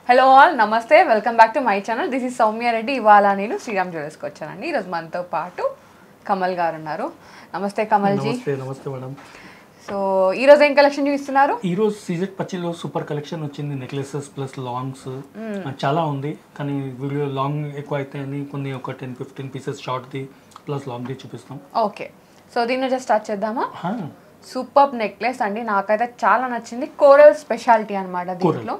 Hello all నమస్తే welcome back to my channel this is Soumya Reddy ఇవాళ నేను శ్రీరామ్ జ్యువెలర్స్కి వచ్చానండి ఈరోజు మనతో పాటు కమల్ గారు ఉన్నారు నమస్తే కమల్ జీ నమస్తే మేడం సో ఈరోజు ఏం కలెక్షన్ చూపిస్తున్నారు ఈరోజు సీజెడ్ పచ్చిలో సూపర్ కలెక్షన్ వచ్చింది నెక్లెసెస్ ప్లస్ లాంగ్స్ చాలా ఉంది కానీ వీడియో లాంగ్ ఎక్కువ అయితే అని కొన్ని ఒక 10-15 పీసెస్ షార్ట్ది ప్లస్ లాంగ్ది చూపిస్తాం ఓకే సో దీన్ని జస్ట్ స్టార్ట్ చేద్దామా సూపర్ నెక్లెస్ అండి నాకైతే చాలా నచ్చింది కోరల్ స్పెషాలిటీ అనమాట దీంట్లో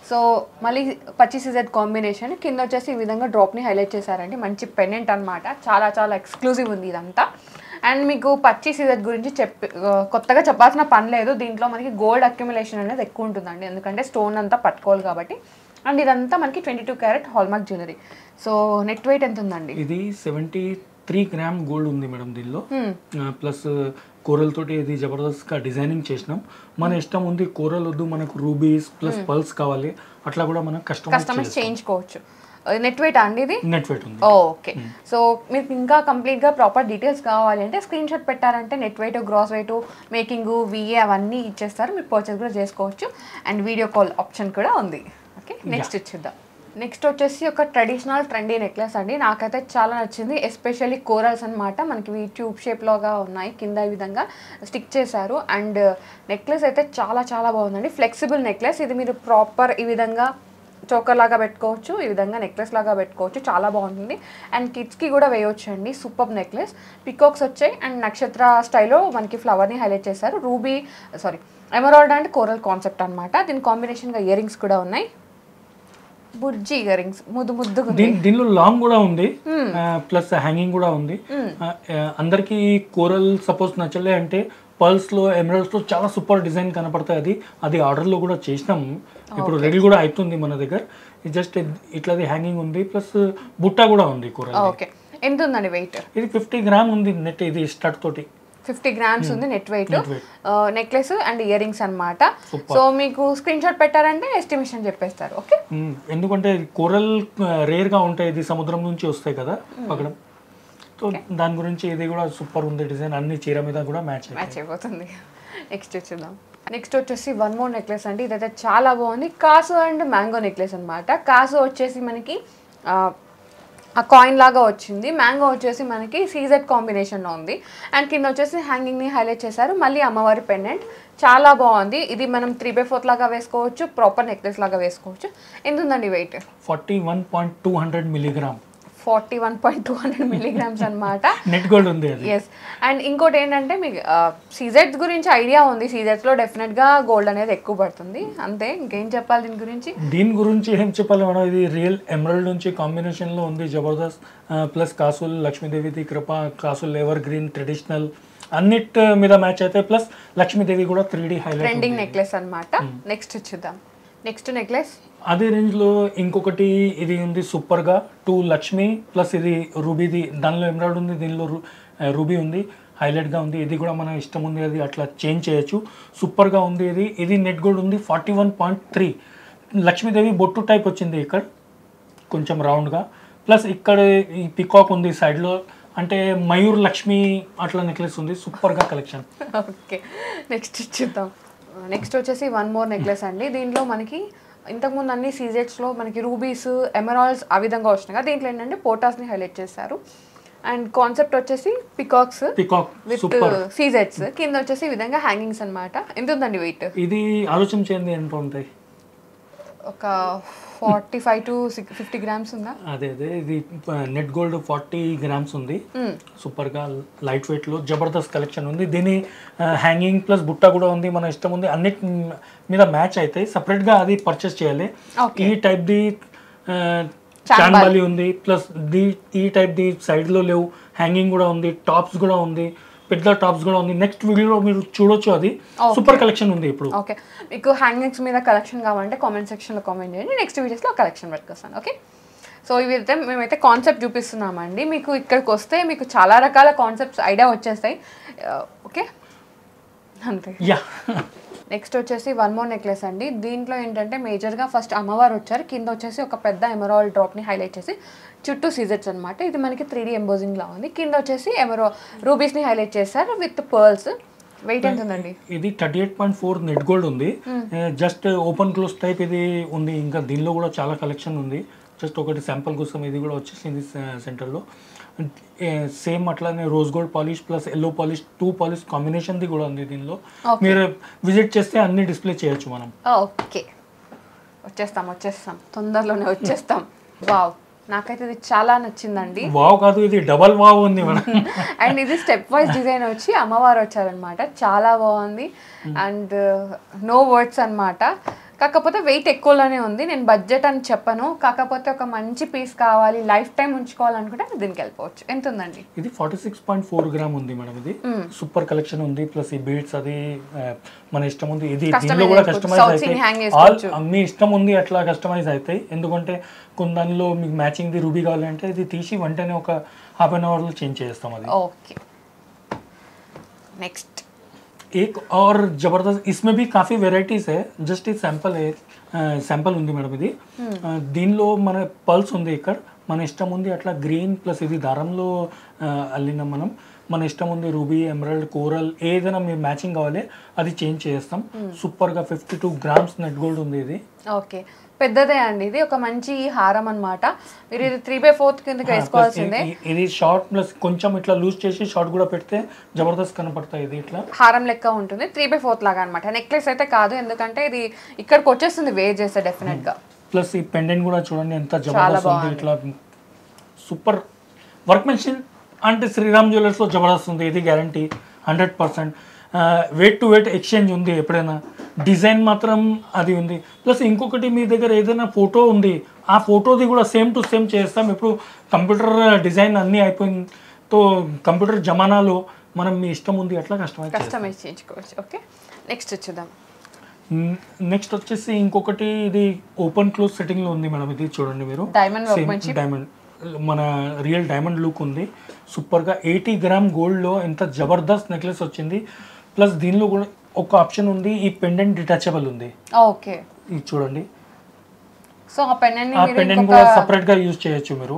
సో మళ్ళీ పచ్చి సీజెడ్ కాంబినేషన్ కింద వచ్చేసి ఈ విధంగా డ్రాప్ని హైలైట్ చేశారండి మంచి పెండెంట్ అనమాట చాలా చాలా ఎక్స్క్లూజివ్ ఉంది ఇదంతా అండ్ మీకు పచ్చి సీజెడ్ గురించి కొత్తగా చెప్పాల్సిన పని లేదు దీంట్లో మనకి గోల్డ్ అక్యుములేషన్ అనేది ఎక్కువ ఉంటుందండి ఎందుకంటే స్టోన్ అంతా పట్టుకోవాలి కాబట్టి అండ్ ఇదంతా మనకి 22 carrot hallmark jewellery so net weight ఎంత ఉందండి ఇది 73 గ్రామ్ గోల్డ్ ఉంది మేడం దీనిలో ప్లస్ కోరల్ తోటి ఇది జబర్దస్త్గా డిజైనింగ్ చేసినాం మన ఇష్టం ఉంది కోరల్ వద్దు మనకు రూబీస్ ప్లస్ పర్ల్స్ కావాలి అట్లా కూడా మనం కస్టమైజ్ చేయించుకోవచ్చు నెట్ వెయిట్ అండి ఇది నెట్ వెయిట్ ఉంది ఓకే సో మీకు ఇంకా కంప్లీట్గా ప్రాపర్ డీటెయిల్స్ కావాలి అంటే స్క్రీన్ షాట్ పెట్టారంటే net weight gross weight making VA అవన్నీ ఇచ్చేస్తారు మీరు పర్చేస్ కూడా చేసుకోవచ్చు అండ్ వీడియో కాల్ ఆప్షన్ కూడా ఉంది ఓకే నెక్స్ట్ ఇచ్చేద్దాం నెక్స్ట్ వచ్చేసి ఒక ట్రెడిషనల్ ట్రెండీ నెక్లెస్ అండి నాకైతే చాలా నచ్చింది ఎస్పెషల్లీ కోరల్స్ అనమాట మనకి ట్యూబ్ షేప్లోగా ఉన్నాయి కింద ఈ విధంగా స్టిక్ చేశారు అండ్ నెక్లెస్ అయితే చాలా చాలా బాగుందండి ఫ్లెక్సిబుల్ నెక్లెస్ ఇది మీరు ప్రాపర్ ఈ విధంగా చోకర్ లాగా పెట్టుకోవచ్చు ఈ విధంగా నెక్లెస్ లాగా పెట్టుకోవచ్చు చాలా బాగుంటుంది అండ్ కిడ్స్కి కూడా వేయవచ్చు అండి సూపర్ నెక్లెస్ పికాక్స్ వచ్చాయి అండ్ నక్షత్ర స్టైల్లో మనకి ఫ్లవర్ని హైలైట్ చేశారు ఎమరాల్డ్ అండ్ కోరల్ కాన్సెప్ట్ అనమాట దీని కాంబినేషన్గా ఇయర్ రింగ్స్ కూడా ఉన్నాయి బుర్జీ ఇయర్ రింగ్స్ ముద్దుగా దీనిలో లాంగ్ కూడా ఉంది ప్లస్ హ్యాంగింగ్ కూడా ఉంది అందరికి కోరల్ సపోజ్ నచ్చలే అంటే పర్ల్స్ లో ఎమరాల్డ్స్ లో చాలా సూపర్ డిజైన్ కనపడతాయి అది ఆర్డర్ లో కూడా చేసినాం ఇప్పుడు రెడీ కూడా అవుతుంది మన దగ్గర జస్ట్ ఇట్లాది హ్యాంగింగ్ ఉంది ప్లస్ బుట్ట కూడా ఉంది కోరల్ ఓకే ఎంత ఉందండి వెయిట్ ఇది 50 గ్రామ్ ఉంది నెట్ ఇది స్టడ్ తోటి 50 గ్రామ్స్ ఉంది net weight necklace and ear rings అనమాట సో మీకు స్క్రీన్ షాట్ పెట్టారంటే ఎస్టిమేషన్ చెప్పేస్తారు ఓకే ఎందుకంటే కోరల్ రేర్ గా ఉంటాయి ఇది సముద్రం నుంచి వస్తాయి కదా పక్కన సో దాని గురించి ఇది కూడా సూపర్ ఉంది డిజైన్ అన్ని చీర మీద కూడా మ్యాచ్ అయిపోతుంది నెక్స్ట్ వచ్చేద్దాం నెక్స్ట్ వచ్చేసి వన్ మోర్ నెక్లెస్ అండి ఇదైతే చాలా బాగుంది కాసు అండ్ మ్యాంగో నెక్లెస్ అనమాట కాసు వచ్చేసి మనకి ఆ కాయిన్ లాగా వచ్చింది మ్యాంగో వచ్చేసి మనకి సీజెడ్ కాంబినేషన్లో ఉంది అండ్ కింద వచ్చేసి హ్యాంగింగ్ని హైలైట్ చేశారు మళ్ళీ అమ్మవారి పెండెంట్ చాలా బాగుంది ఇది మనం 3/4 లాగా వేసుకోవచ్చు ప్రాపర్ నెక్లెస్ లాగా వేసుకోవచ్చు ఎంత ఉందండి వెయిట్ 41.200 మిల్లీగ్రామ్ 41.200 మిల్లీగ్రామ్స్ అనమాట నెట్ గోల్డ్ ఉంది ఎస్ అండ్ ఇంకోటి ఏంటంటే మీకు సీజెడ్స్ గురించి ఐడియా ఉంది సీజెడ్స్లో డెఫినెట్గా గోల్డ్ అనేది ఎక్కువ పడుతుంది అంతే ఇంకేం చెప్పాలి దీని గురించి ఏం చెప్పాలి మనం ఇది రియల్ ఎమరాల్డ్ నుంచి కాంబినేషన్లో ఉంది జబర్దస్త్ ప్లస్ కాసుల్ లక్ష్మీదేవిది కృప కాసుల్ ఎవర్ గ్రీన్ ట్రెడిషనల్ అన్నిటి మీద మ్యాచ్ అయితే ప్లస్ లక్ష్మీదేవి కూడా 3D హైలైట్ ట్రెండింగ్ నెక్లెస్ అనమాట నెక్స్ట్ చూద్దాం నెక్స్ట్ నెక్లెస్ అదే రేంజ్లో ఇంకొకటి ఇది ఉంది సూపర్గా 2 లక్ష్మి ప్లస్ ఇది రూబీది దానిలో ఎమరాల్డ్ ఉంది దీనిలో రూబీ ఉంది హైలైట్గా ఉంది ఇది కూడా మన ఇష్టం ఉంది అది అట్లా చేంజ్ చేయొచ్చు సూపర్గా ఉంది ఇది నెట్ గోల్డ్ ఉంది 41.3 లక్ష్మీదేవి బొట్టు టైప్ వచ్చింది ఇక్కడ కొంచెం రౌండ్గా ప్లస్ ఇక్కడ ఈ పికాక్ ఉంది సైడ్లో అంటే మయూర్ లక్ష్మి అట్లా నెక్లెస్ ఉంది సూపర్గా కలెక్షన్ ఓకే నెక్స్ట్ చూద్దాం నెక్స్ట్ వచ్చేసి వన్ మోర్ నెక్లెస్ అండి దీంట్లో మనకి ఇంతకుముందు అన్ని సీజెట్స్లో మనకి రూబీస్ ఎమరాల్డ్స్ ఆ విధంగా వచ్చినాయి కదా దీంట్లో ఏంటంటే పోటాస్ని హైలైట్ చేశారు అండ్ కాన్సెప్ట్ వచ్చేసి పికాక్ విత్ సీజెట్స్ కింద వచ్చేసి ఈ విధంగా హ్యాంగింగ్స్ అనమాట ఎంత ఉందండి వెయిట్ ఇది ఆలోచన చేయండి ఎంత ఉంటాయి ఒక 45 to 50 గ్రామ్స్ ఉందా అదే ఇది నెట్ గోల్డ్ 40 గ్రామ్స్ ఉంది సూపర్ గా లైట్ వెయిట్ లో జబర్దస్త్ కలెక్షన్ ఉంది దీని హ్యాంగింగ్ ప్లస్ బుట్ట కూడా ఉంది మన ఇష్టం ఉంది అన్నిటి మీద మ్యాచ్ అయితే సపరేట్ గా అది పర్చేస్ చేయాలి ఈ టైప్ ది చాన్బాలి ఉంది ప్లస్ ఈ టైప్ ది సైడ్ లో లేవు హ్యాంగింగ్ కూడా ఉంది టాప్స్ కూడా ఉంది పెద్ద టాప్స్ కూడా ఉంది నెక్స్ట్ వీడియోలో మీరు చూడొచ్చు అది సూపర్ కలెక్షన్ ఉంది ఇప్పుడు ఓకే మీకు హ్యాంగింగ్స్ మీద కలెక్షన్ కావాలంటే కామెంట్ సెక్షన్లో కామెంట్ చేయండి నెక్స్ట్ వీడియోస్లో కలెక్షన్ పెట్టుకొస్తాను ఓకే సో ఇవైతే మేమైతే కాన్సెప్ట్ చూపిస్తున్నామండి మీకు ఇక్కడికి వస్తే మీకు చాలా రకాల కాన్సెప్ట్స్ ఐడియా వచ్చేస్తాయి ఓకే అంతే నెక్స్ట్ వచ్చేసి వన్ మోర్ నెక్లెస్ అండి దీంట్లో ఏంటంటే మేజర్గా ఫస్ట్ అమ్మవారు వచ్చారు కింద వచ్చేసి ఒక పెద్ద ఎమరాల్డ్ డ్రాప్ని హైలైట్ చేసి చుట్టూ సీజెట్స్ అనమాట ఇది మనకి 3D ఎంబోజింగ్ లా ఉంది కింద వచ్చేసి రూబీస్ని హైలైట్ చేశారు విత్ పర్ల్స్ వెయిట్ ఎంత ఉందండి? ఇది 38.4 నెట్ గోల్డ్ ఉంది. జస్ట్ ఓపెన్ క్లోజ్ టైప్ ఇది ఉంది. ఇంకా దీనిలో కూడా చాలా కలెక్షన్ ఉంది. జస్ట్ ఒకటి శాంపుల్ కోసం ఇది కూడా వచ్చేసింది సెంటర్లో. సేమ్ అట్లానే rose gold polish plus yellow polish 2 polish కాంబినేషన్ది కూడా ఉంది దీనిలో. మీరు విజిట్ చేస్తే అన్ని డిస్ప్లే చేయొచ్చు మనం. ఓకే, వచ్చేస్తాం తొందరలోనే వచ్చేస్తాం. వావ్, నాకైతే ఇది చాలా నచ్చిందండి. వావ్ కాదు, ఇది డబల్ వావ్ ఉంది మనం. అండ్ ఇది స్టెప్ వైజ్ డిజైన్ వచ్చి అమ్మవారు వచ్చారనమాట, చాలా బాగుంది. అండ్ నో వర్డ్స్ అన్నమాట. కాకపోతే వెయిట్ ఎక్కువలోనే ఉంది. నేను బడ్జెట్ అని చెప్పను, కాకపోతే ఒక మంచి పీస్ కావాలి, లైఫ్ టైం ఉంచుకోవాలనుకుంటే దీనికి వెళ్ళిపోవచ్చు. ఎంత ఉందండి? ఇది 46.4 గ్రామ్ ఉంది మేడం. ఇది సూపర్ కలెక్షన్ ఉంది. ప్లస్ ఈ బీడ్స్ అది మన ఇష్టం ఉంది. ఇది దీనిలో కూడా కస్టమైజ్ అవుతాయి, మీ ఇష్టం ఉంది అట్లా కస్టమైజ్ అవుతాయి. ఎందుకంటే కొన్ని దానిలో మీకు మ్యాచింగ్ ది రూబీ కావాలంటే ఇది తీసి వెంటనే ఒక హాఫ్ అన్ అవర్లో చేంజ్ చేస్తాం అది. ఓకే, నెక్స్ట్ एक और जबरदस्त, इसमें भी काफ़ी वेराइटीज़ है. జస్ట్ ఇది శాంపుల్ ఉంది మేడం. ఇది దీనిలో మన పల్స్ ఉంది. ఇక్కడ మన ఇష్టం ఉంది అట్లా గ్రీన్ ప్లస్ ఇది దారంలో అల్లిన మన ఇష్టం ఉంది. రూబీ, ఎమరాల్డ్, కోరల్ ఏదైనా మీరు మ్యాచింగ్ కావాలి అది చేంజ్ చేస్తాం. సూపర్గా 52 గ్రామ్స్ నెట్ గోల్డ్ ఉంది ఇది. ఓకే, పెద్దదే అండి. ఇది ఒక మంచి హారం అన్నమాట. మీరు ఇది 3/4 కిందకి వేసుకోవాల్సిందే. ఇది షార్ట్ ప్లస్ కొంచెం ఇట్లా లూజ్ చేసి షార్ట్ కూడా పెడితే జబర్దస్త్ కనపడతాయి. ఇది ఇట్లా హారం లెక్క ఉంటుంది, 3/4 లాగా అనమాట. నెక్లెస్ అయితే కాదు, ఎందుకంటే ఇది ఇక్కడికి వచ్చేస్తుంది వేర్ చేస్తే డెఫినెట్ గా. ప్లస్ ఈ పెండెంట్ కూడా చూడండి ఎంత జబర్దస్త్ ఉంది. ఇట్లా సూపర్ వర్క్మెన్షిప్ అంటే శ్రీరామ్ జ్యువెలర్స్లో జబర్దస్త్ ఉంది. ఇది guarantee 100%. Weight to weight exchange ఉంది ఎప్పుడైనా. డిజైన్ మాత్రం అది ఉంది. ప్లస్ ఇంకొకటి మీ దగ్గర ఏదైనా ఫోటో ఉంది, ఆ ఫోటోది కూడా సేమ్ టు సేమ్ చేస్తాం. ఇప్పుడు కంప్యూటర్ డిజైన్ అన్నీ అయిపోయింది, తో కంప్యూటర్ జమానాలో మనం మీ ఇష్టం ఉంది అట్లా కస్టమైజ్ చేయించుకోవచ్చు. ఓకే, నెక్స్ట్ వచ్చేద్దాం. నెక్స్ట్ వచ్చేసి ఇంకొకటి ఇది ఓపెన్ క్లోజ్ సెట్టింగ్లో ఉంది మేడం. ఇది చూడండి మీరు, డైమండ్ మన రియల్ డైమండ్ లుక్ ఉంది. సూపర్గా 80 గ్రామ్ గోల్డ్లో ఎంత జబర్దస్త్ నెక్లెస్ వచ్చింది. ప్లస్ దీనిలో కూడా ఒక ఆప్షన్ ఉంది, ఈ పెండెంట్ డిటాచబుల్ ఉంది. ఓకే, ఇది చూడండి. సో ఆ పెండెంట్ కూడా సపరేట్గా యూజ్ చేయొచ్చు మీరు.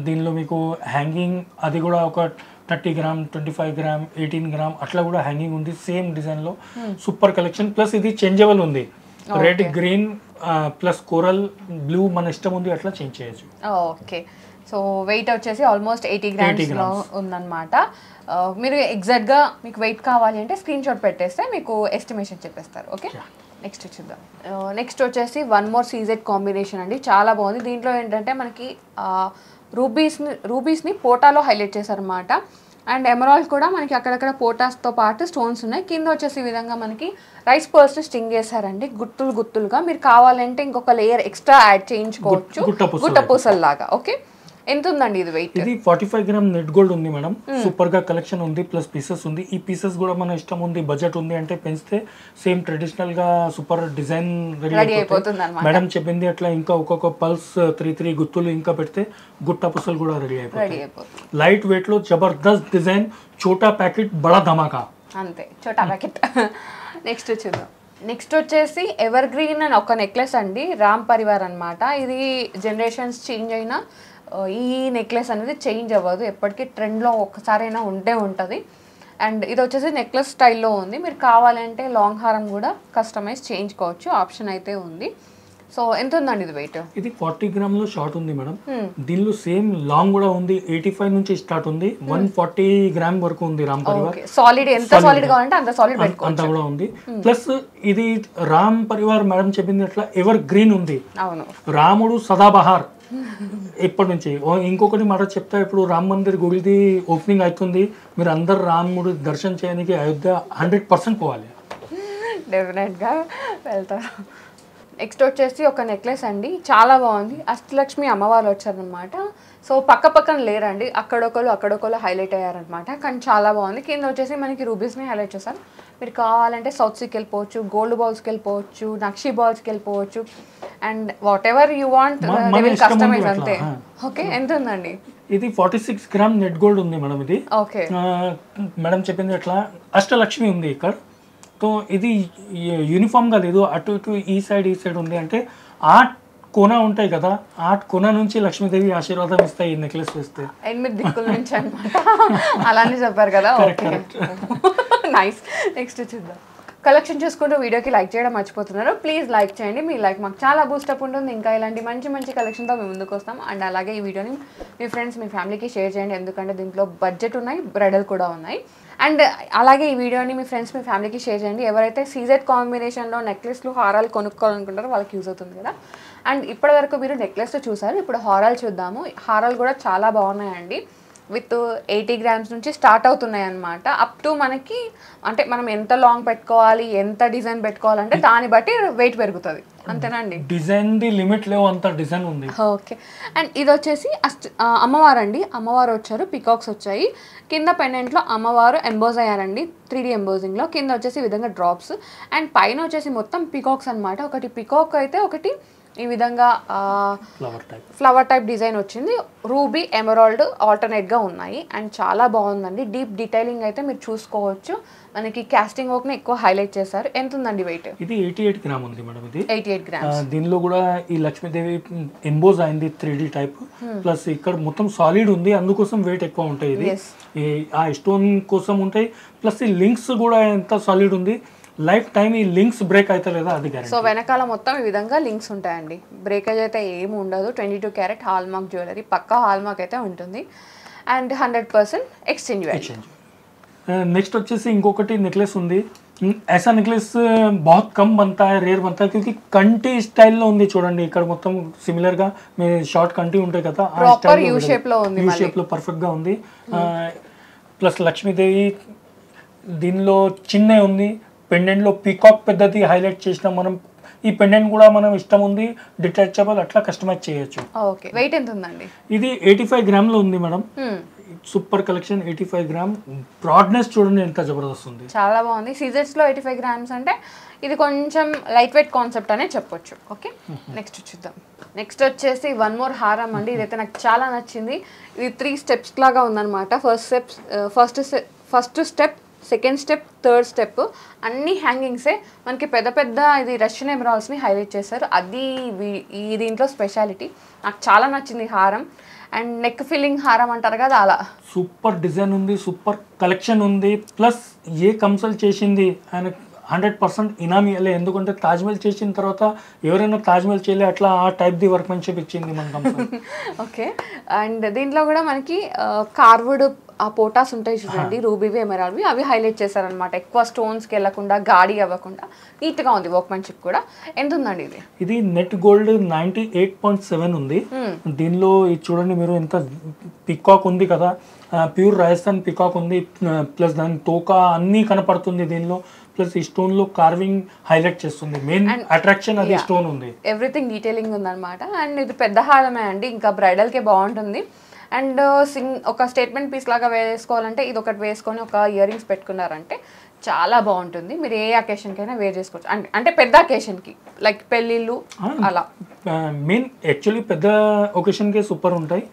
దీనిలో మీకు హ్యాంగింగ్ అది కూడా ఒక 30 గ్రామ్, 25 గ్రామ్, 18 గ్రామ్ అట్లా కూడా హ్యాంగింగ్ ఉంది. సేమ్ డిజైన్లో సూపర్ కలెక్షన్. ప్లస్ ఇది చేంజబుల్ ఉంది. Red, green plus coral, blue మన ఇష్టం ఉంది అట్లా చేంజ్ చేయొచ్చు. ఓకే, సో వెయిట్ వచ్చేసి ఆల్మోస్ట్ 80 గ్రామ్స్లో ఉందన్నమాట. మీరు ఎగ్జాక్ట్గా మీకు వెయిట్ కావాలి అంటే స్క్రీన్ షాట్ పెట్టేస్తే మీకు ఎస్టిమేషన్ చెప్పేస్తారు. ఓకే, నెక్స్ట్ చూద్దాం. నెక్స్ట్ వచ్చేసి వన్ మోర్ సీజెడ్ కాంబినేషన్ అండి, చాలా బాగుంది. దీంట్లో ఏంటంటే మనకి రూబీస్ని పోటాలో హైలైట్ చేశారన్నమాట. అండ్ ఎమరాల్డ్ కూడా మనకి అక్కడక్కడ పోటాస్తో పాటు స్టోన్స్ ఉన్నాయి. కింద వచ్చేసి ఈ విధంగా మనకి రైస్ పర్ల్స్ స్టింగ్ చేశారండి, గుత్తులుగా. మీరు కావాలంటే ఇంకొక లేయర్ ఎక్స్ట్రా యాడ్ చేయించుకోవచ్చు, గుట్టపూసల్లాగా. ఓకే, ఎంత ఉందండి ఇది వెయిట్? ఇది 45 గ్రామ్ నెట్ గోల్డ్ ఉంది మేడం. సూపర్ గా కలెక్షన్ ఉంది. ప్లస్ పీసెస్ ఉంది. ఈ పీసెస్ కూడా మన ఇష్టం ఉంది, బడ్జెట్ ఉంది అంటే పెంచితే సేమ్ ట్రెడిషనల్ గా సూపర్ డిజైన్ రెడీ అయిపోతుంది. మేడం చెప్పింది అట్లా ఇంకా ఒక్కొక్క పల్స్ 3 గుత్తులు ఇంకా పెడితే గుట్ట పుసలు కూడా రెడీ అయిపోతాయి. లైట్ వెయిట్ లో జబర్దస్త్ డిజైన్, చోటా ప్యాకెట్ బడా ధమాకా. అంతే, చోటా ప్యాకెట్. నెక్స్ట్ చూద్దాం. నెక్స్ట్ వచ్చేసి ఎవర్ గ్రీన్ అని ఒక నెక్లెస్ అండి, రామ్ పరివార్ అనమాట. ఇది జనరేషన్స్ చేంజ్ అయినా ఈ నెక్లెస్ అనేది చేంజ్ అవ్వదు, ఎప్పటికీ ట్రెండ్లో ఒక్కసారైనా ఉంటే ఉంటుంది. అండ్ ఇది వచ్చేసి నెక్లెస్ స్టైల్లో ఉంది. మీరు కావాలంటే లాంగ్ హారం కూడా కస్టమైజ్ చేయించుకోవచ్చు, ఆప్షన్ అయితే ఉంది. సో ఎంత ఉందండి ఇది వెయిట్? ఇది 40 గ్రామ్లో షార్ట్ ఉంది మేడం. దీనిలో సేమ్ లాంగ్ కూడా ఉంది. 85 నుంచి స్టార్ట్ ఉంది, 140 గ్రామ్ వరకు ఉంది. రామ్ పరివార్ సాలిడ్, ఎంత సాలిడ్ కావాలంటే అంత సాలిడ్ అంతా కూడా ఉంది. ప్లస్ ఇది రామ్ పరివార్ మేడం చెప్పింది అట్లా ఎవర్ గ్రీన్ ఉంది. అవును, రాముడు సదాబహార్ ఇప్పటి నుంచి. ఇంకొకటి మాట చెప్తా, ఇప్పుడు రామ్ మందిర్ గుడిది ఓపెనింగ్ అవుతుంది. మీరు అందరు రాముడు దర్శనం చేయడానికి అయోధ్య 100% పోవాలి, డెఫినెట్గా వెళ్తారు. నెక్స్ట్ వచ్చేసి ఒక నెక్లెస్ అండి, చాలా బాగుంది. అష్టలక్ష్మి అమ్మవారు వచ్చారనమాట. సో పక్కన లేరండి, అక్కడొకరు హైలైట్ అయ్యారనమాట. కానీ చాలా బాగుంది. కింద వచ్చేసి మనకి రూబీస్ని హైలైట్ చేశారు. మీరు కావాలంటే సౌత్ సీకి వెళ్ళిపోవచ్చు, గోల్డ్ బాల్స్కి వెళ్ళిపోవచ్చు, నక్షి బాల్స్కి వెళ్ళిపోవచ్చు. And whatever you want customize అంతే. ఓకే, ఎంత ఉందండి? ఇది 46 గ్రామ్ నెట్ గోల్డ్ ఉంది మేడం. ఇది ఓకే, మేడం చెప్పింది అట్లా అష్టలక్ష్మి ఉంది ఇక్కడ. సో ఇది యూనిఫామ్గా లేదు, అటు ఇటు ఈ సైడ్ ఉంది. అంటే ఆర్ట్ కోన ఉంటాయి కదా, ఆర్ట్ కోన నుంచి లక్ష్మీదేవి ఆశీర్వాదం ఇస్తాయి ఈ నెక్లెస్ వేస్తే. 8 దిక్కుల నుంచి అనమాట, అలానే చెప్పారు కదా. నైస్. నెక్స్ట్ చూద్దాం. కలెక్షన్ చూసుకుంటూ వీడియోకి లైక్ చేయడం మర్చిపోతున్నారు. ప్లీజ్ లైక్ చేయండి. మీ లైక్ మాకు చాలా బూస్టప్ ఉంటుంది. ఇంకా ఇలాంటి మంచి మంచి కలెక్షన్తో మేము ముందుకు వస్తాం. అండ్ అలాగే ఈ వీడియోని మీ ఫ్రెండ్స్ మీ ఫ్యామిలీకి షేర్ చేయండి. ఎందుకంటే దీంట్లో బడ్జెట్ ఉన్నాయి, బ్రైడల్ కూడా ఉన్నాయి. అండ్ అలాగే ఈ వీడియోని మీ ఫ్రెండ్స్ మీ ఫ్యామిలీకి షేర్ చేయండి. ఎవరైతే సీజెడ్ కాంబినేషన్లో నెక్లెస్లు హారాలు కొనుక్కోవాలనుకుంటారో వాళ్ళకి యూజ్ అవుతుంది కదా. అండ్ ఇప్పటివరకు మీరు నెక్లెస్ చూసారు, ఇప్పుడు హారాలు చూద్దాము. హారాలు కూడా చాలా బాగున్నాయండి. విత్ 80 grams నుంచి స్టార్ట్ అవుతున్నాయి అనమాట. అప్ టు మనకి అంటే మనం ఎంత లాంగ్ పెట్టుకోవాలి, ఎంత డిజైన్ పెట్టుకోవాలంటే దాన్ని బట్టి వెయిట్ పెరుగుతుంది, అంతేనండి. డిజైన్ ది లిమిట్ లేవు, అంత డిజైన్ ఉంది. ఓకే. అండ్ ఇది వచ్చేసి అమ్మవారు అండి. అమ్మవారు వచ్చారు, పికాక్స్ వచ్చాయి. కింద పెండెంట్లో అమ్మవారు ఎంబోజ్ అయ్యారండి 3D ఎంబోజింగ్లో. కింద వచ్చేసి ఈ విధంగా డ్రాప్స్ అండ్ పైన వచ్చేసి మొత్తం పికాక్స్ అనమాట. ఒకటి పికాక్ అయితే ఒకటి ఈ విధంగా ఫ్లవర్ టైప్ డిజైన్ వచ్చింది. రూబీ ఎమరాల్డ్ ఆల్టర్నేట్గా ఉన్నాయి అండ్ చాలా బాగుందండి. డీప్ డీటెయిలింగ్ అయితే మీరు చూసుకోవచ్చు. మనకి కాస్టింగ్ వర్క్ని ఎక్కువ హైలైట్ చేశారు. ఎంత ఉందండి వెయిట్? ఇది 88 గ్రామ్ ఉంది మేడం. ఇది 88 grams. దీనిలో కూడా ఈ లక్ష్మీదేవి ఎంబోజ్ అయింది 3D టైప్. ప్లస్ ఇక్కడ మొత్తం సాలిడ్ ఉంది, అందుకోసం వెయిట్ ఎక్కువ ఉంటాయి. ఇది ఆ స్టోన్ కోసం ఉంటాయి. ప్లస్ ఈ లింక్స్ కూడా ఎంత సాలిడ్ ఉంది, లైఫ్ టైం ఈ లింక్స్ బ్రేక్ అయితే లేదా అది గ్యారెంటీ. సో వెనకాల మొత్తం ఈ విధంగా లింక్స్ ఉంటాయండి. బ్రేకేజ్ అయితే ఏమి ఉండదు. 22 క్యారెట్ హాల్ మార్క్ జ్యువెలరీ, పక్కా హాల్ మార్క్ అయితే ఉంటుంది. And 100% exchange value. నెక్స్ట్ వచ్చేసి ఇంకొకటి నెక్లెస్ ఉంది. ऐसा నెక్లెస్ बहुत कम बनता है, रेयर बनता है, क्योंकि కంటి స్టైల్లో ఉంది. చూడండి ఇక్కడ మొత్తం సిమిలర్ గా మీ షార్ట్ కంటి ఉంటాయి కదా, ఆ స్టైల్ యూ షేప్ లో ఉంది, యూ షేప్ లో పర్ఫెక్ట్ గా ఉంది. ప్లస్ లక్ష్మీదేవి దీనిలో చిన్న ఉంది. పెండెంట్ లో పీకాక్ పెద్దది హైలైట్ చేసినాం మనం. ఈ పెండెంట్ కూడా మనం ఇష్టం ఉంది డిటాచబుల్, అట్లా కస్టమైజ్ చేయొచ్చు. ఓకే. వెయిట్ ఎంత ఉందండి? ఇది 85 గ్రామ్ లో ఉంది madam. Super collection. 85 gram. Broadness చూడండి ఎంత జబర్దస్త్ ఉంది, చాలా బాగుంది. సీజర్స్ లో 85 grams అంటే ఇది కొంచెం లైట్ వెయిట్ కాన్సెప్ట్ అనే చెప్పొచ్చు. ఓకే. నెక్స్ట్ చూద్దాం. నెక్స్ట్ వచ్చేసి వన్ మోర్ హారం అండి. ఇదైతే నాకు చాలా నచ్చింది. ఇది 3 steps లాగా ఉందన్నమాట. First step, second step, third step అన్ని హ్యాంగింగ్సే. మనకి పెద్ద పెద్ద ఇది రష్యన్ ఎమరాల్డ్స్ని హైలైట్ చేశారు. అది ఈ దీంట్లో స్పెషాలిటీ. నాకు చాలా నచ్చింది హారం. అండ్ నెక్ ఫిల్లింగ్ హారం అంటారు కదా, అలా సూపర్ డిజైన్ ఉంది, సూపర్ కలెక్షన్ ఉంది. ప్లస్ ఏ కన్సల్ట్ చేసింది ఆయన 100% ఇనామీ ఇవ్వలే. ఎందుకంటే తాజ్మహల్ చేసిన తర్వాత ఎవరైనా తాజ్మహల్ చేయలే, అట్లా ఆ టైప్ ది వర్క్మెన్షిప్ ఇచ్చింది మన కంపెనీ. ఓకే. అండ్ దీంట్లో కూడా మనకి కార్వుడ్ ఆ పోటాస్ ఉంటాయి చూడండి, రూబీవి ఎమరాల్డ్వి, అవి హైలైట్ చేశారనమాట. ఎక్కువ స్టోన్స్కి వెళ్ళకుండా, గాడి అవ్వకుండా నీట్గా ఉంది వర్క్మెన్షిప్ కూడా. ఎంత ఉందండి ఇది? ఇది నెట్ గోల్డ్ 98.7 ఉంది. దీనిలో ఇది చూడండి మీరు, ఎంత పికాక్ ఉంది కదా, ప్యూర్ రాజస్థాన్ పికాక్ ఉంది. ప్లస్ దాని తోక అన్నీ కనపడుతుంది దీనిలో. ప్లస్ ఈ స్టోన్ లో కార్వింగ్ హైలైట్ చేస్తుంది. మెయిన్ అట్రాక్షన్ అది స్టోన్ ఉంది. ఎవ్రీథింగ్ డీటెయిలింగ్ ఉందన్నమాట. అండ్ ఇది పెద్ద హారమే అండి, ఇంకా బ్రైడల్కే బాగుంటుంది. అండ్ ఒక స్టేట్మెంట్ పీస్ లాగా వేసుకోవాలంటే ఇది ఒకటి వేసుకొని ఒక ఇయర్ రింగ్స్ పెట్టుకున్నారంటే చాలా బాగుంటుంది. మీరు ఏ అకేషన్కైనా వేర్ చేసుకోవచ్చు. అంటే పెద్ద అకేషన్కి లైక్ పెళ్ళిళ్ళు అలా. మెయిన్ యాక్చువల్లీ పెద్ద ఒకేషన్కే సూపర్ ఉంటాయి.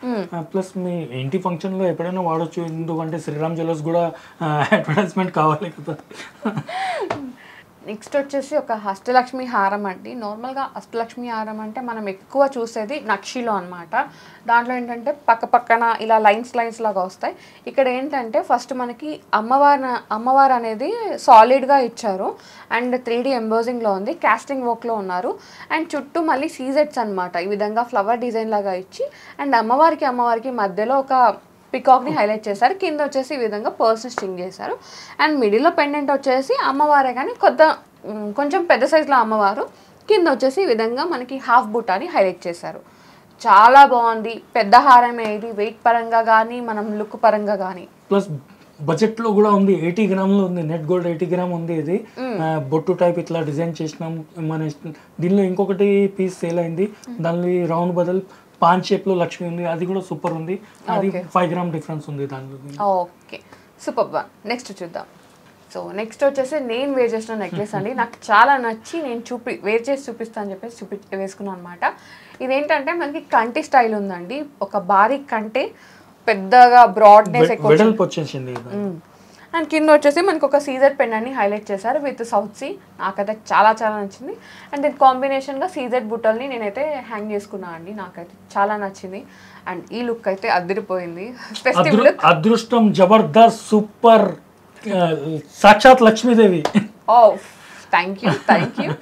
ప్లస్ మీ ఇంటి ఫంక్షన్లో ఎప్పుడైనా వాడచ్చు. ఎందుకంటే శ్రీరామ్ జ్యువెలర్స్ కూడా అడ్వర్టైజ్మెంట్ కావాలి కదా. నెక్స్ట్ వచ్చేసి ఒక అష్టలక్ష్మి హారం అండి. నార్మల్గా అష్టలక్ష్మి హారం అంటే మనం ఎక్కువ చూసేది నక్షిలో అనమాట. దాంట్లో ఏంటంటే పక్కన ఇలా లైన్స్ లాగా వస్తాయి. ఇక్కడ ఏంటంటే ఫస్ట్ మనకి అమ్మవారు అనేది సాలిడ్గా ఇచ్చారు. అండ్ 3D ఎంబోజింగ్లో ఉంది, కాస్టింగ్ వర్క్లో ఉన్నారు. అండ్ చుట్టూ మళ్ళీ సీజెట్స్ అనమాట, ఈ విధంగా ఫ్లవర్ డిజైన్ లాగా ఇచ్చి. అండ్ అమ్మవారికి మధ్యలో ఒక పికాక్ని హైలైట్ చేశారు. కింద వచ్చేసి ఈ విధంగా పర్స్ని స్టింగ్ చేశారు. అండ్ మిడిల్లో పెండెంట్ వచ్చేసి అమ్మవారే కానీ కొంచెం పెద్ద సైజులో అమ్మవారు. కింద వచ్చేసి ఈ విధంగా మనకి హాఫ్ బుటాని హైలైట్ చేశారు. చాలా బాగుంది. పెద్ద హారమే ఇది, వెయిట్ పరంగా కానీ మనం లుక్ పరంగా కానీ. ప్లస్ బడ్జెట్ లో కూడా ఉంది. 80 గ్రామ్లో ఉంది. నెట్ గోల్డ్ 80 గ్రామ్ ఉంది. ఇది బొట్టు టైప్ ఇట్లా డిజైన్ చేసినాం మన. దీనిలో ఇంకొకటి పీస్ సేల్ అయింది. దానిలో రౌండ్ బదులు పాన్ షేప్ లో లక్ష్మి ఉంది, అది కూడా సూపర్ ఉంది. అది 5 గ్రామ్ డిఫరెన్స్ ఉంది దానిలో. Okay, super one. నెక్స్ట్ చూద్దాం. సో నెక్స్ట్ వచ్చేసి నేను వేర్ చేసిన నెక్లెస్ అండి. నాకు చాలా నచ్చి నేను వేర్ చేసి చూపిస్తాను అని చెప్పేసి వేసుకున్నాను అనమాట. ఇదేంటంటే మనకి కంటి స్టైల్ ఉందండి. ఒక భారీ కంటే పెద్దగా బ్రాడ్నెస్ ఎక్కువ వచ్చేసింది. అండ్ కింద వచ్చేసి మనకి ఒక సీజర్ పెన్ అని హైలైట్ చేశారు విత్ సౌత్ సీ. నాకైతే చాలా నచ్చింది. అండ్ దీని కాంబినేషన్గా సీజర్ బుట్టల్ని నేనైతే హ్యాంగ్ చేసుకున్నాను అండి. నాకైతే చాలా నచ్చింది. అండ్ ఈ లుక్ అయితే అదిరిపోయింది. ఫెస్టివ్ లుక్, అదృష్టం, జబర్దస్త్, సూపర్. సాక్షాత్ లక్ష్మీదేవి. ఓ థ్యాంక్ యూ.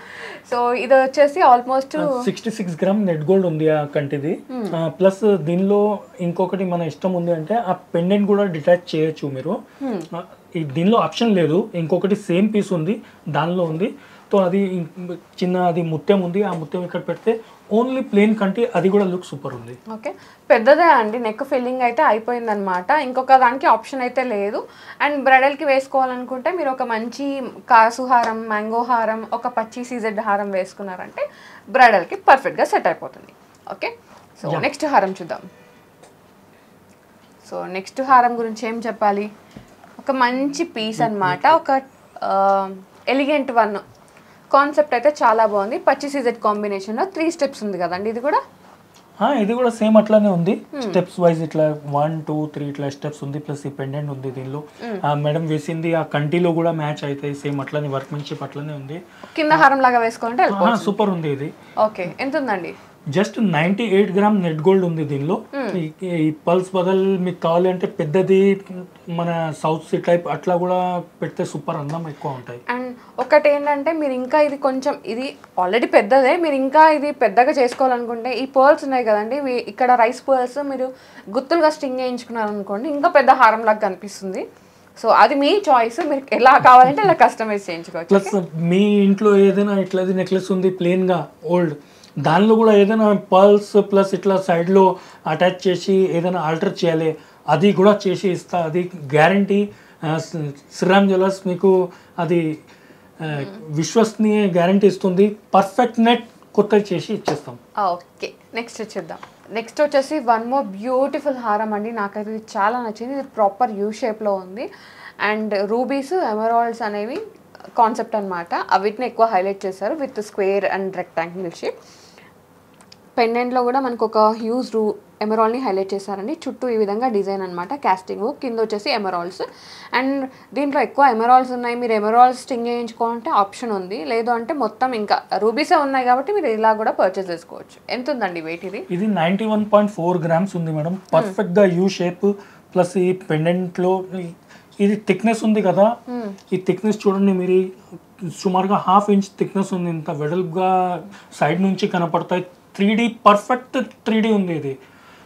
సో ఇది వచ్చేసి ఆల్మోస్ట్ 66 గ్రామ్ నెట్ గోల్డ్ ఉంది ఆ కంటిది. ప్లస్ దీనిలో ఇంకొకటి మన ఇష్టం ఉంది అంటే ఆ పెండెంట్ కూడా డిటాచ్ చేయొచ్చు మీరు. దీనిలో ఆప్షన్ లేదు, ఇంకొకటి సేమ్ పీస్ ఉంది దానిలో ఉంది. సో అది చిన్న అది ముత్యం ఉంది, ఆ ముత్యం ఇక్కడ పెడితే ఓన్లీ ప్లెయిన్ కంటి, అది కూడా లుక్ సూపర్ ఉంది. ఓకే, పెద్దదే అండి, నెక్ ఫిల్లింగ్ అయితే అయిపోయిందనమాట, ఇంకొక దానికి ఆప్షన్ అయితే లేదు. అండ్ బ్రైడల్కి వేసుకోవాలనుకుంటే మీరు ఒక మంచి కాసు హారం, మ్యాంగో హారం, ఒక పచ్చి సీజెడ్ హారం వేసుకున్నారంటే బ్రైడల్కి పర్ఫెక్ట్గా సెట్ అయిపోతుంది. ఓకే, సో నెక్స్ట్ హారం చూద్దాం. సో నెక్స్ట్ హారం గురించి ఏం చెప్పాలి, ఒక మంచి పీస్ అనమాట, ఒక ఎలిగెంట్ వన్ కాన్సెప్ట్ అయితే చాలా బాగుంది. పచ్చి సీజెడ్ కాంబినేషన్లో 3 స్టెప్స్ ఉంది కదండి ఇది కూడా. ఇది కూడా సేమ్ అట్లానే ఉంది, స్టెప్స్ వైజ్ ఇట్లా 1 2 3 ఇట్లా స్టెప్స్ ఉంది. ప్లస్ ఈ పెండెంట్ ఉంది దీనిలో. మేడం వేసింది ఆ కంటిలో కూడా మ్యాచ్ అవుతాయి, సేమ్ అట్లానే వర్క్మెన్షిప్ అట్లానే ఉంది. కింద హారం లాగా వేసుకోవాలంటే సూపర్ ఉంది ఇది. ఓకే, ఎంత ఉందండి? జస్ట్ 98 గ్రామ్ నెట్ గోల్డ్ ఉంది దీనిలో. ఈ పల్స్ బదల్ మీకు కావాలి అంటే పెద్దది మన సౌత్ సీ టైప్ అట్లా కూడా పెడితే సూపర్ అందం ఎక్కువ ఉంటాయి. అండ్ ఒకటి ఏంటంటే మీరు ఇంకా ఇది కొంచెం, ఇది ఆల్రెడీ పెద్దదే, మీరు ఇంకా ఇది పెద్దగా చేసుకోవాలనుకుంటే ఈ పర్ల్స్ ఉన్నాయి కదండి, ఇక్కడ రైస్ పర్ల్స్ మీరు గుత్తులుగా స్టింగ్ చేయించుకున్నారు అనుకోండి, ఇంకా పెద్ద హారం లాగా కనిపిస్తుంది. సో అది మీ చాయిస్, మీరు ఎలా కావాలంటే అలా కస్టమైజ్ చేయించుకోవచ్చు. ప్లస్ మీ ఇంట్లో ఏదైనా ఇట్లా నెక్లెస్ ఉంది ప్లెయిన్గా ఓల్డ్, దానిలో కూడా ఏదైనా పర్ల్స్ ప్లస్ ఇట్లా సైడ్లో అటాచ్ చేసి ఏదైనా ఆల్టర్ చేయాలి, అది కూడా చేసి ఇస్తా. అది గ్యారంటీ, శ్రీరామ్ జ్యువెలర్స్ మీకు అది విశ్వసనీయ గ్యారంటీ ఇస్తుంది. పర్ఫెక్ట్ నెట్ కొత్త చేసి ఇచ్చేస్తాం. ఓకే, నెక్స్ట్ చూద్దాం. నెక్స్ట్ వచ్చేసి వన్ మోర్ బ్యూటిఫుల్ హారం అండి, నాకైతే ఇది చాలా నచ్చింది. ఇది ప్రాపర్ యూ షేప్లో ఉంది అండ్ రూబీస్, ఎమరాల్డ్స్ అనేవి కాన్సెప్ట్ అనమాట, అవిటిని ఎక్కువ హైలైట్ చేశారు with square and rectangle shape. పెండెంట్లో కూడా మనకు ఒక హ్యూజ్ ఎమరాల్డ్ని హైలైట్ చేశారండి, చుట్టూ ఈ విధంగా డిజైన్ అనమాట, కాస్టింగ్ కింద వచ్చేసి ఎమరాల్డ్స్. అండ్ దీంట్లో ఎక్కువ ఎమరాల్డ్స్ ఉన్నాయి, మీరు ఎమరాల్డ్స్ స్టింగ్ చేయించుకోవాలంటే ఆప్షన్ ఉంది, లేదు అంటే మొత్తం ఇంకా రూబీసే ఉన్నాయి కాబట్టి మీరు ఇలా కూడా పర్చేస్ చేసుకోవచ్చు. ఎంత ఉందండి వెయిట్? ఇది 91.4 గ్రామ్స్ ఉంది మేడం, పర్ఫెక్ట్గా యూ షేప్. ప్లస్ ఈ పెండెంట్లో ఇది థిక్నెస్ ఉంది కదా, ఈ థిక్నెస్ చూడండి మీరు, సుమారుగా 1/2 ఇంచ్ థిక్నెస్ ఉంది, ఇంత వెడల్పుగా సైడ్ నుంచి కనపడతాయి. 3D పర్ఫెక్ట్ 3D ఉంది, ఇది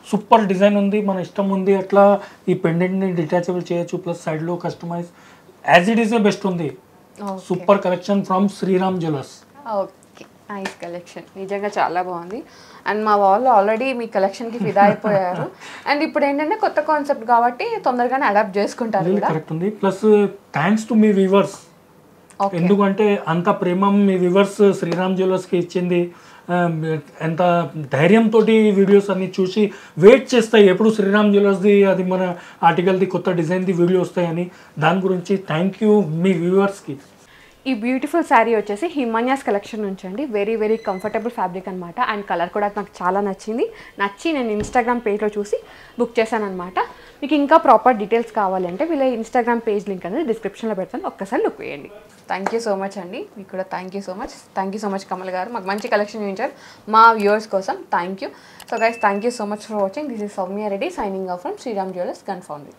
సూపర్ డిజైన్ ఉంది, మన ఇష్టం ఉంది అట్లా ఈ పెండెంట్ని డిటాచబుల్ చేయొచ్చు. ప్లస్ సైడ్లో customise as it is best ఉంది. Super collection from Sriram jewellers. Okay, nice collection, నిజంగా చాలా బాగుంది. అండ్ మా వాళ్ళు ఆల్రెడీ మీ కలెక్షన్కి ఫిదా అయిపోయారు. అండ్ ఇప్పుడు ఏంటంటే కొత్త కాన్సెప్ట్ కాబట్టి తొందరగానే అడాప్ట్ చేసుకుంటారు. కరెక్ట్ ఉంది. Plus thanks to me viewers, ఎందుకంటే అంత ప్రేమ మీ వ్యూవర్స్ శ్రీరామ్ జ్యువెలర్స్కి ఇచ్చింది. ఎంత ధైర్యంతో వీడియోస్ అన్ని చూసి వెయిట్ చేస్తాయి ఎప్పుడు శ్రీరామ్ జ్యువెలర్స్ది అది మన ఆర్టికల్ది కొత్త డిజైన్ది వీడియో వస్తాయని. దాని గురించి థ్యాంక్ యూ మీ వ్యూవర్స్కి. ఈ బ్యూటిఫుల్ శారీ వచ్చేసి హిమాన్యాస్ కలెక్షన్ నుంచి అండి, వెరీ వెరీ కంఫర్టబుల్ ఫ్యాబ్రిక్ అనమాట. అండ్ కలర్ కూడా నాకు చాలా నచ్చి నేను ఇన్స్టాగ్రామ్ పేజ్లో చూసి బుక్ చేశాను అనమాట. మీకు ఇంకా ప్రాపర్ డీటెయిల్స్ కావాలంటే వీళ్ళ ఇన్స్టాగ్రామ్ పేజ్ లింక్ అనేది డిస్క్రిప్షన్లో పెడతాను, ఒక్కసారి లుక్ వేయండి. థ్యాంక్ యూ సో మచ్ అండి, మీకు కూడా thank you so much Kamal garu, మాకు మంచి కలెక్షన్ చూపించారు మా వ్యూవర్స్ కోసం. Thank you. So guys, thank you so much for watching. This is Soumya Reddy signing off from Sriram jewellers, కన్ఫర్మ్లీ.